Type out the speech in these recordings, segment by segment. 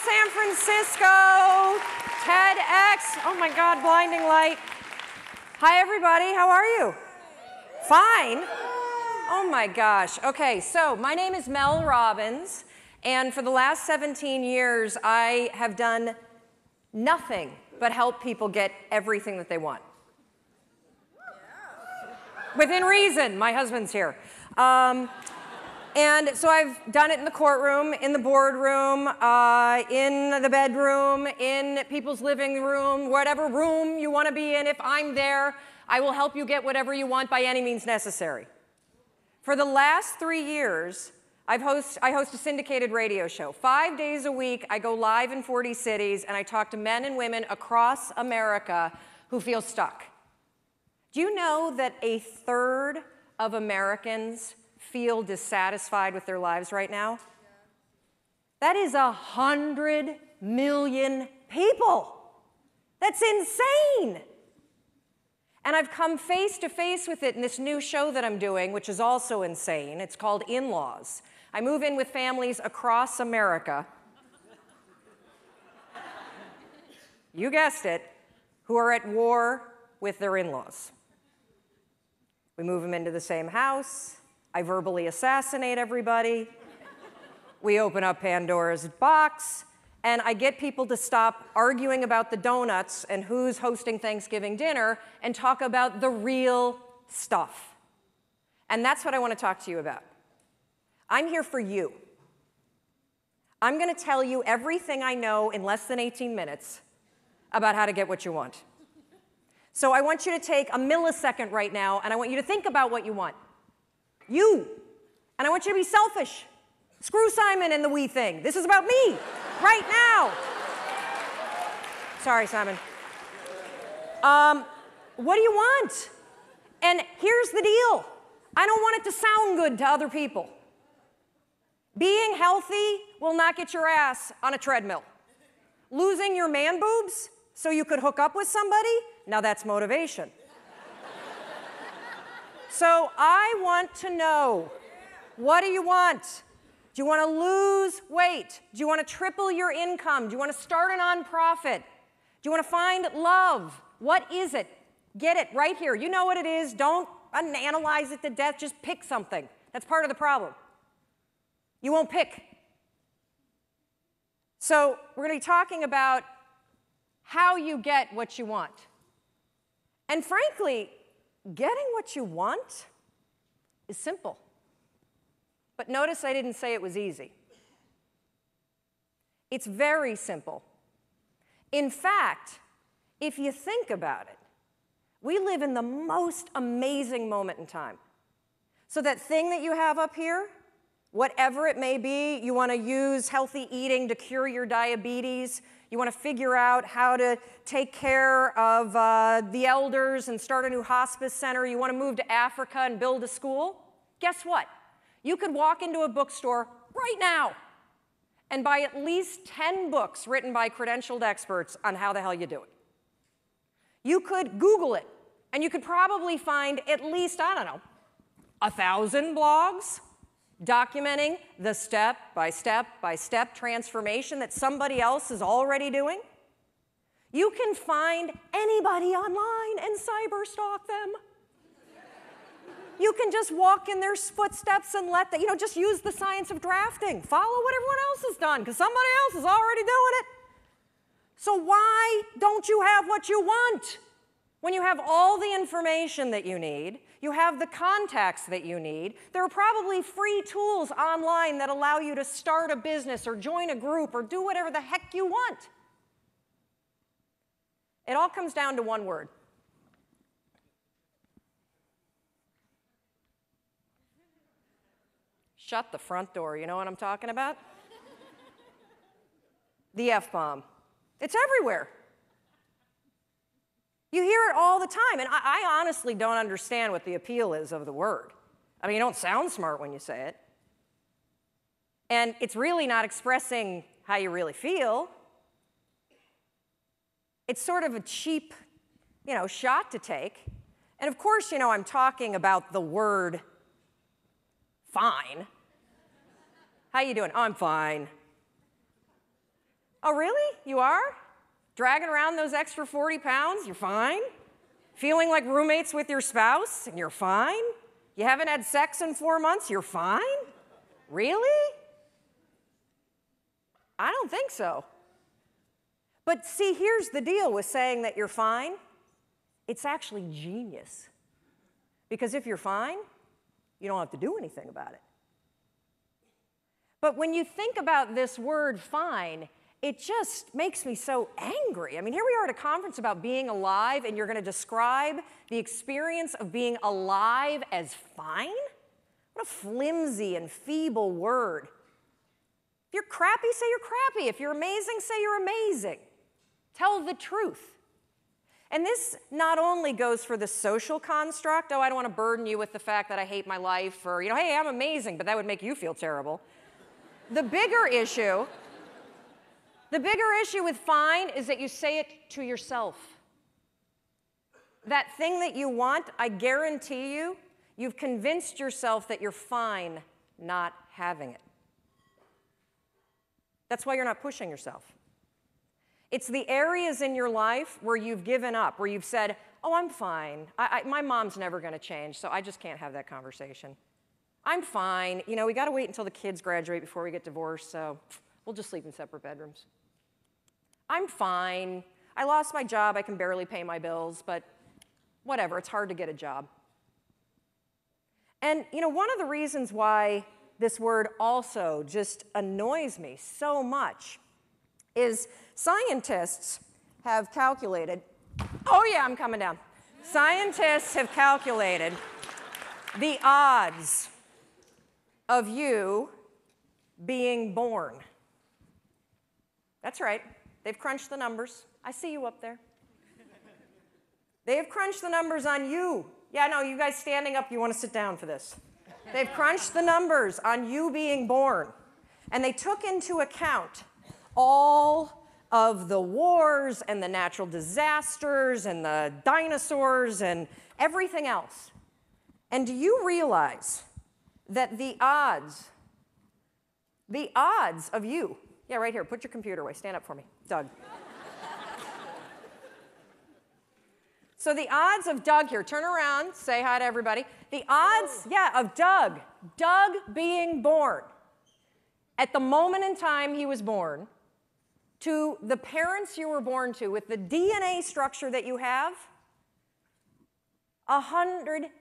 San Francisco, TEDx. Oh my God, blinding light. Hi everybody, how are you? Fine? Oh my gosh. Okay, so my name is Mel Robbins, and for the last 17 years, I have done nothing but help people get everything that they want. Within reason, my husband's here. And so I've done it in the courtroom, in the boardroom, in the bedroom, in people's living room, whatever room you want to be in. If I'm there, I will help you get whatever you want by any means necessary. For the last 3 years, I host a syndicated radio show. 5 days a week, I go live in 40 cities, and I talk to men and women across America who feel stuck. Do you know that a third of Americans feel dissatisfied with their lives right now? That is 100 million people. That's insane. And I've come face to face with it in this new show that I'm doing, which is also insane. It's called In-Laws. I move in with families across America. You guessed it, who are at war with their in-laws. We move them into the same house. I verbally assassinate everybody. We open up Pandora's box, and I get people to stop arguing about the donuts and who's hosting Thanksgiving dinner and talk about the real stuff. And that's what I want to talk to you about. I'm here for you. I'm going to tell you everything I know in less than 18 minutes about how to get what you want. So I want you to take a millisecond right now, and I want you to think about what you want. You. And I want you to be selfish. Screw Simon and the we thing. This is about me, right now. Sorry, Simon. What do you want? And here's the deal. I don't want it to sound good to other people. Being healthy will not get your ass on a treadmill. Losing your man boobs so you could hook up with somebody, now that's motivation. So I want to know, what do you want? Do you want to lose weight? Do you want to triple your income? Do you want to start a nonprofit? Do you want to find love? What is it? Get it right here. You know what it is. Don't analyze it to death. Just pick something. That's part of the problem. You won't pick. So we're going to be talking about how you get what you want. And frankly, getting what you want is simple. But notice I didn't say it was easy. It's very simple. In fact, if you think about it, we live in the most amazing moment in time. So that thing that you have up here, whatever it may be, you want to use healthy eating to cure your diabetes, you want to figure out how to take care of the elders and start a new hospice center, you want to move to Africa and build a school, guess what? You could walk into a bookstore right now and buy at least 10 books written by credentialed experts on how the hell you do it. You could Google it, and you could probably find at least, I don't know, 1,000 blogs documenting the step-by-step transformation that somebody else is already doing. You can find anybody online and cyberstalk them. You can just walk in their footsteps and let them, just use the science of drafting. Follow what everyone else has done, because somebody else is already doing it. So why don't you have what you want? When you have all the information that you need, you have the contacts that you need, there are probably free tools online that allow you to start a business or join a group or do whatever the heck you want. It all comes down to one word. Shut the front door. You know what I'm talking about? The F-bomb. It's everywhere. You hear it all the time, and I honestly don't understand what the appeal is of the word. I mean, you don't sound smart when you say it. And it's really not expressing how you really feel. It's sort of a cheap, shot to take. And of course, I'm talking about the word fine. How you doing? Oh, I'm fine. Oh, really? You are? Dragging around those extra 40 pounds? You're fine? Feeling like roommates with your spouse? And you're fine? You haven't had sex in 4 months? You're fine? Really? I don't think so. But see, here's the deal with saying that you're fine. It's actually genius. Because if you're fine, you don't have to do anything about it. But when you think about this word fine, it just makes me so angry. I mean, here we are at a conference about being alive, and you're going to describe the experience of being alive as fine? What a flimsy and feeble word. If you're crappy, say you're crappy. If you're amazing, say you're amazing. Tell the truth. And this not only goes for the social construct, oh, I don't want to burden you with the fact that I hate my life, or, hey, I'm amazing, but that would make you feel terrible. The bigger issue with fine is that you say it to yourself. That thing that you want, I guarantee you, you've convinced yourself that you're fine not having it. That's why you're not pushing yourself. It's the areas in your life where you've given up, where you've said, oh, I'm fine. My mom's never going to change, so I just can't have that conversation. I'm fine. We got to wait until the kids graduate before we get divorced, so we'll just sleep in separate bedrooms. I'm fine. I lost my job. I can barely pay my bills, but whatever. It's hard to get a job. And, one of the reasons why this word also just annoys me so much is scientists have calculated, oh yeah, I'm coming down. Scientists have calculated the odds of you being born. That's right. They've crunched the numbers. I see you up there. They've crunched the numbers on you. Yeah, no, you guys standing up, you want to sit down for this. They've crunched the numbers on you being born. And they took into account all of the wars and the natural disasters and the dinosaurs and everything else. And do you realize that the odds of you, yeah, right here, put your computer away, stand up for me, Doug. So the odds of Doug here, turn around, say hi to everybody. The odds, of Doug being born at the moment in time he was born to the parents you were born to with the DNA structure that you have, 1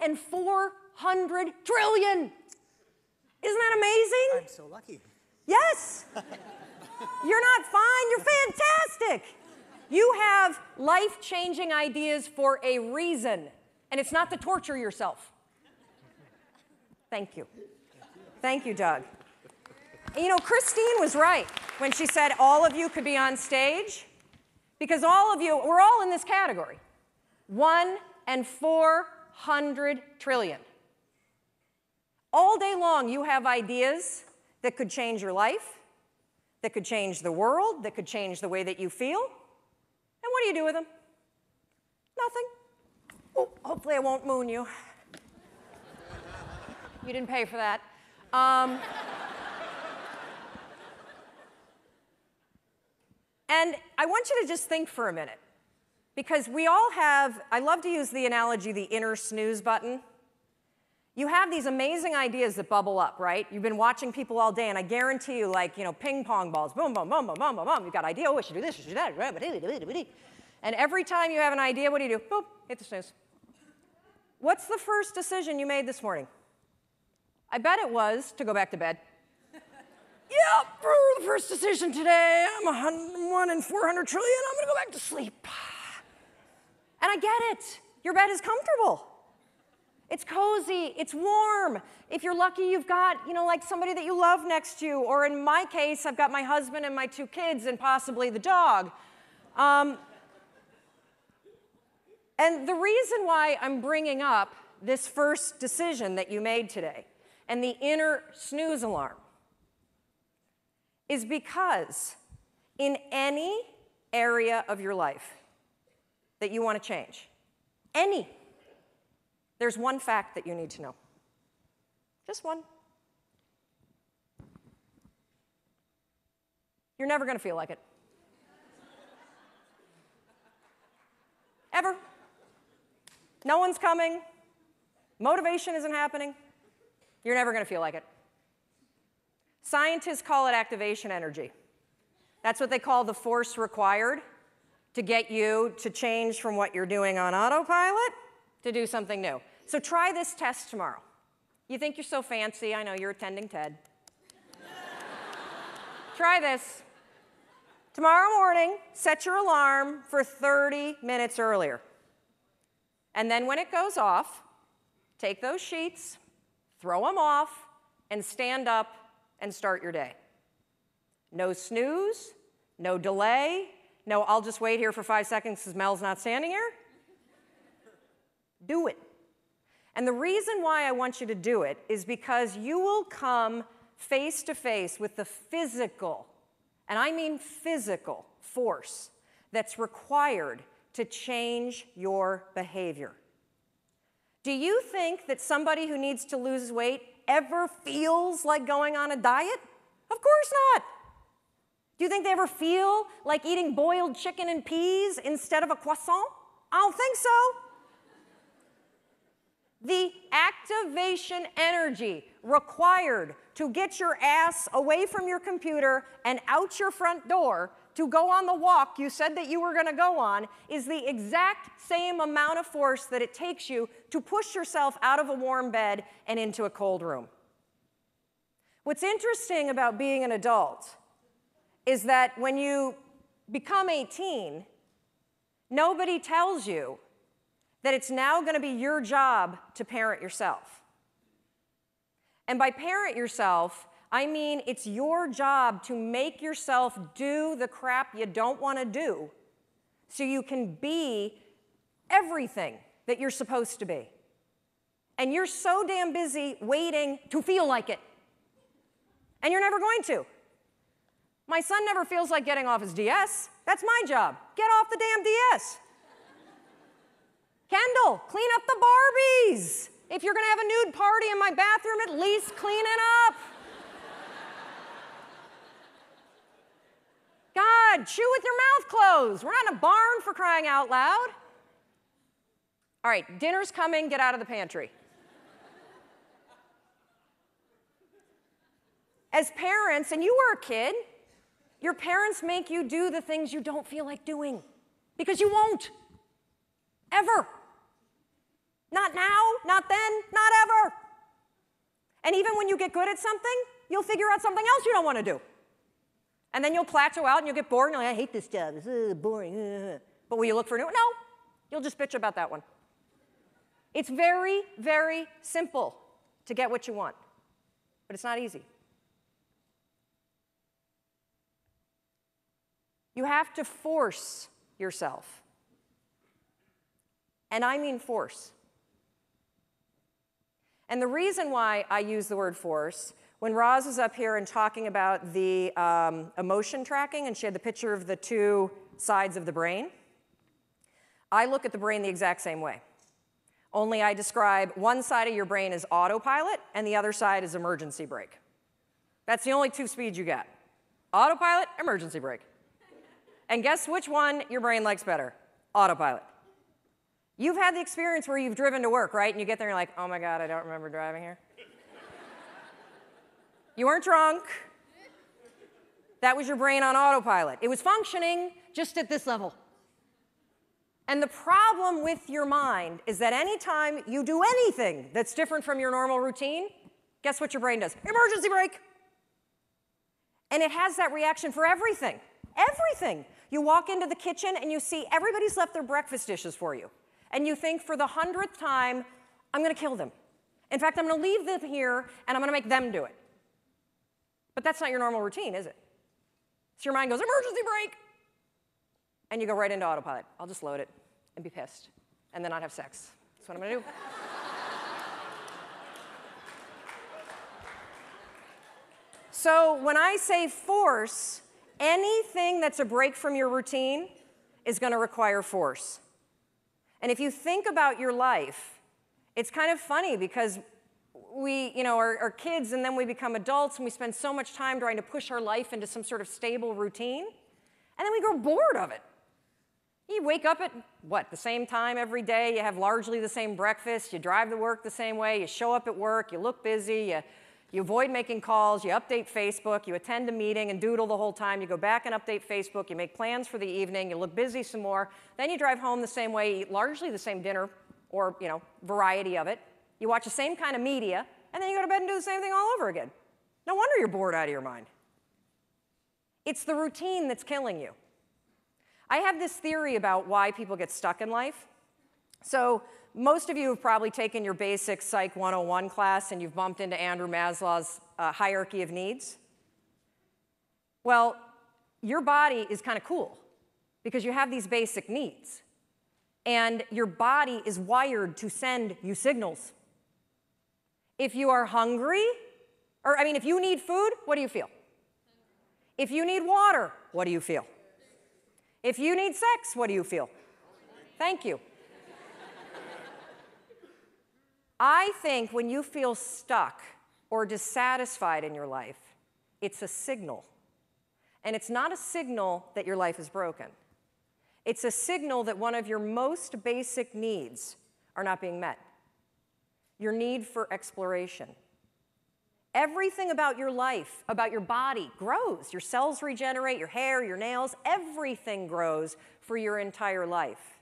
in 400 trillion. Isn't that amazing? I'm so lucky. Yes. You're not fine, you're fantastic. You have life-changing ideas for a reason, and it's not to torture yourself. Thank you. Thank you, Doug. And Christine was right when she said all of you could be on stage, because all of you, we're all in this category. 1 in 400 trillion. All day long, you have ideas that could change your life, that could change the world, that could change the way that you feel. And what do you do with them? Nothing. Oh, hopefully I won't moon you. You didn't pay for that. And I want you to just think for a minute, because we all have, I love to use the analogy, the inner snooze button. You have these amazing ideas that bubble up, right? You've been watching people all day, and I guarantee you, ping pong balls, boom, boom, boom, boom, boom, boom, boom. You've got an idea, oh, I should do this, I should do that. And every time you have an idea, what do? Boop, hit the snooze. What's the first decision you made this morning? I bet it was to go back to bed. Yep, the first decision today, I'm 1 in 400 trillion, I'm gonna go back to sleep. And I get it. Your bed is comfortable. It's cozy, it's warm. If you're lucky, you've got, somebody that you love next to you. Or in my case, I've got my husband and my 2 kids and possibly the dog. And the reason why I'm bringing up this first decision that you made today and the inner snooze alarm is because in any area of your life that you want to change, there's one fact that you need to know. Just one. You're never going to feel like it. Ever. No one's coming. Motivation isn't happening. You're never going to feel like it. Scientists call it activation energy. That's what they call the force required to get you to change from what you're doing on autopilot to do something new. So try this test tomorrow. You think you're so fancy. I know you're attending TED. Try this. Tomorrow morning, set your alarm for 30 minutes earlier. And then when it goes off, take those sheets, throw them off, and stand up and start your day. No snooze, no delay, no I'll just wait here for 5 seconds because Mel's not standing here. Do it. And the reason why I want you to do it is because you will come face to face with the physical, and I mean physical, force that's required to change your behavior. Do you think that somebody who needs to lose weight ever feels like going on a diet? Of course not. Do you think they ever feel like eating boiled chicken and peas instead of a croissant? I don't think so. The activation energy required to get your ass away from your computer and out your front door to go on the walk you said that you were going to go on is the exact same amount of force that it takes you to push yourself out of a warm bed and into a cold room. What's interesting about being an adult is that when you become 18, nobody tells you that it's now going to be your job to parent yourself. And by parent yourself, I mean it's your job to make yourself do the crap you don't want to do so you can be everything that you're supposed to be. And you're so damn busy waiting to feel like it. And you're never going to. My son never feels like getting off his DS. That's my job. Get off the damn DS. Kendall, clean up the Barbies. If you're going to have a nude party in my bathroom, at least clean it up. God, chew with your mouth closed. We're not in a barn for crying out loud. All right, dinner's coming. Get out of the pantry. As parents, and you were a kid, your parents make you do the things you don't feel like doing because you won't. Ever. Not now, not then, not ever. And even when you get good at something, you'll figure out something else you don't want to do. And then you'll plateau out and you'll get bored and you're like, I hate this job, it's boring. But will you look for a new one? No, you'll just bitch about that one. It's very, very simple to get what you want, but it's not easy. You have to force yourself. And I mean force. And the reason why I use the word force, when Roz was up here and talking about the emotion tracking, and she had the picture of the two sides of the brain, I look at the brain the exact same way. Only I describe one side of your brain as autopilot, and the other side is emergency brake. That's the only two speeds you get. Autopilot, emergency brake. And guess which one your brain likes better? Autopilot. You've had the experience where you've driven to work, right? And you get there and you're like, oh my God, I don't remember driving here. You weren't drunk. That was your brain on autopilot. It was functioning just at this level. And the problem with your mind is that anytime you do anything that's different from your normal routine, guess what your brain does? Emergency brake. And it has that reaction for everything. Everything. You walk into the kitchen and you see everybody's left their breakfast dishes for you. And you think for the 100th time, I'm going to kill them. In fact, I'm going to leave them here and I'm going to make them do it. But that's not your normal routine, is it? So your mind goes, emergency brake. And you go right into autopilot. I'll just load it and be pissed and then not have sex. That's what I'm going to do. So when I say force, anything that's a break from your routine is going to require force. And if you think about your life, it's kind of funny because we, are kids, and then we become adults, and we spend so much time trying to push our life into some sort of stable routine, and then we grow bored of it. You wake up at, the same time every day, you have largely the same breakfast, you drive to work the same way, you show up at work, you look busy, you avoid making calls, you update Facebook, you attend a meeting and doodle the whole time, you go back and update Facebook, you make plans for the evening, you look busy some more, then you drive home the same way, eat largely the same dinner, or, variety of it. You watch the same kind of media, and then you go to bed and do the same thing all over again. No wonder you're bored out of your mind. It's the routine that's killing you. I have this theory about why people get stuck in life. So most of you have probably taken your basic Psych 101 class, and you've bumped into Andrew Maslow's hierarchy of needs. Well, your body is kind of cool because you have these basic needs. And your body is wired to send you signals. If you are hungry, if you need food, what do you feel? If you need water, what do you feel? If you need sex, what do you feel? Thank you. I think when you feel stuck or dissatisfied in your life, it's a signal. And it's not a signal that your life is broken. It's a signal that one of your most basic needs are not being met. Your need for exploration. Everything about your life, about your body, grows. Your cells regenerate, your hair, your nails, everything grows for your entire life.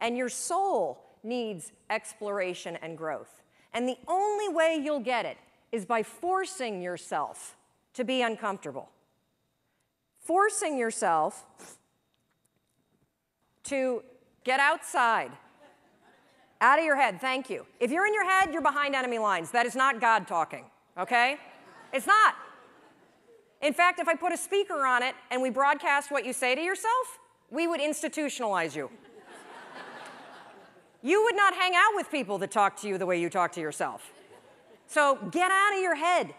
And your soul needs exploration and growth. And the only way you'll get it is by forcing yourself to be uncomfortable. Forcing yourself to get outside. Out of your head, thank you. If you're in your head, you're behind enemy lines. That is not God talking. Okay? It's not. In fact, if I put a speaker on it and we broadcast what you say to yourself, we would institutionalize you. You would not hang out with people that talk to you the way you talk to yourself. So get out of your head.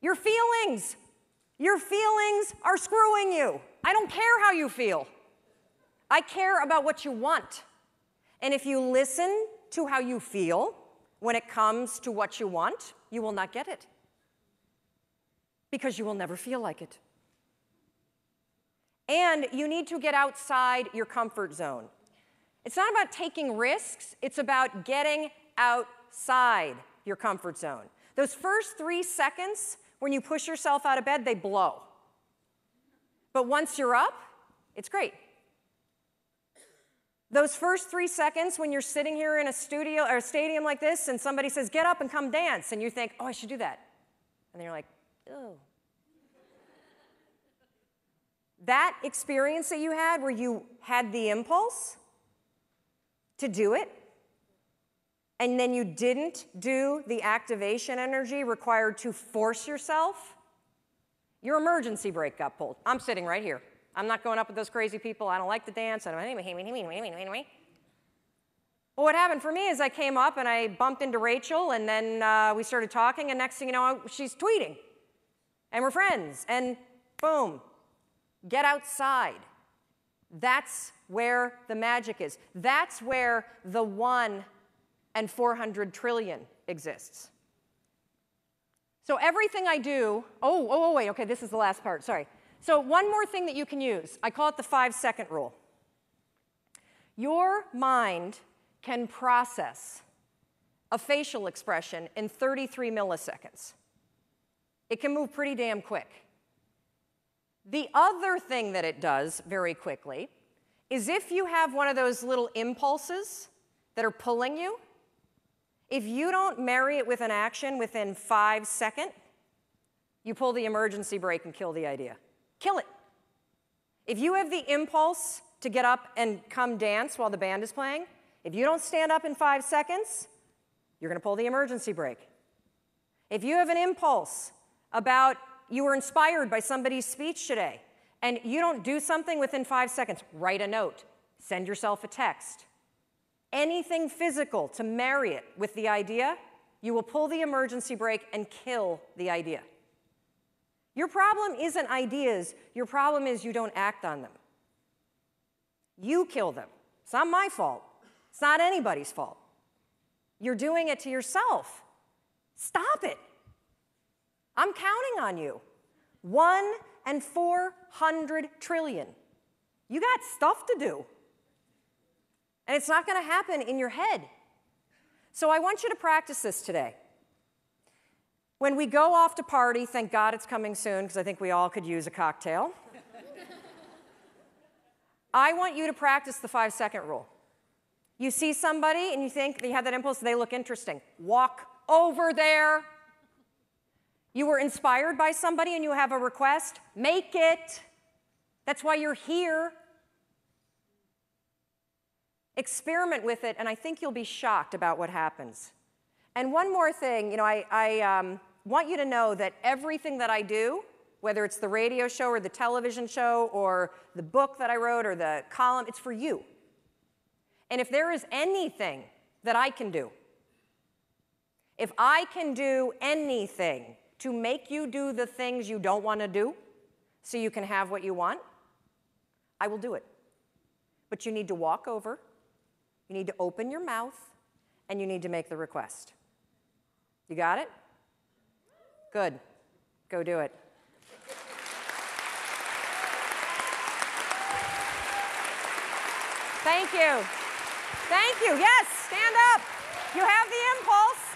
Your feelings are screwing you. I don't care how you feel. I care about what you want. And if you listen to how you feel, when it comes to what you want, you will not get it. Because you will never feel like it. And you need to get outside your comfort zone. It's not about taking risks, it's about getting outside your comfort zone. Those first 3 seconds, when you push yourself out of bed, they blow. But once you're up, it's great. Those first 3 seconds when you're sitting here in a studio or a stadium like this and somebody says, get up and come dance, and you think, oh, I should do that. And then you're like, oh. That experience that you had where you had the impulse to do it, and then you didn't do the activation energy required to force yourself, your emergency brake got pulled. I'm sitting right here. I'm not going up with those crazy people. I don't like to dance. Well, what happened for me is I came up and I bumped into Rachel, and then we started talking, and next thing you know, she's tweeting. And we're friends. And boom, get outside. That's where the magic is. That's where the 1 in 400 trillion exists. So everything I do, wait, okay, this is the last part, sorry. So one more thing that you can use. I call it the 5-second rule. Your mind can process a facial expression in 33 milliseconds. It can move pretty damn quick. The other thing that it does very quickly is if you have one of those little impulses that are pulling you, if you don't marry it with an action within 5 seconds, you pull the emergency brake and kill the idea. Kill it. If you have the impulse to get up and come dance while the band is playing, if you don't stand up in 5 seconds, you're going to pull the emergency brake. If you have an impulse about you were inspired by somebody's speech today, and you don't do something within 5 seconds, write a note, send yourself a text. Anything physical to marry it with the idea, you will pull the emergency brake and kill the idea. Your problem isn't ideas. Your problem is you don't act on them. You kill them. It's not my fault. It's not anybody's fault. You're doing it to yourself. Stop it. I'm counting on you. 1 in 400 trillion. You got stuff to do. And it's not going to happen in your head. So I want you to practice this today. When we go off to party, thank God it's coming soon, because I think we all could use a cocktail. I want you to practice the 5-second rule. You see somebody and you think you have that impulse, they look interesting. Walk over there. You were inspired by somebody and you have a request, make it. That's why you're here. Experiment with it, and I think you'll be shocked about what happens. And one more thing, I want you to know that everything that I do, whether it's the radio show or the television show or the book that I wrote or the column, it's for you. And if there is anything that I can do, if I can do anything to make you do the things you don't want to do so you can have what you want, I will do it. But you need to walk over, you need to open your mouth, and you need to make the request. You got it? Good. Go do it. Thank you. Thank you. Yes, stand up. You have the impulse.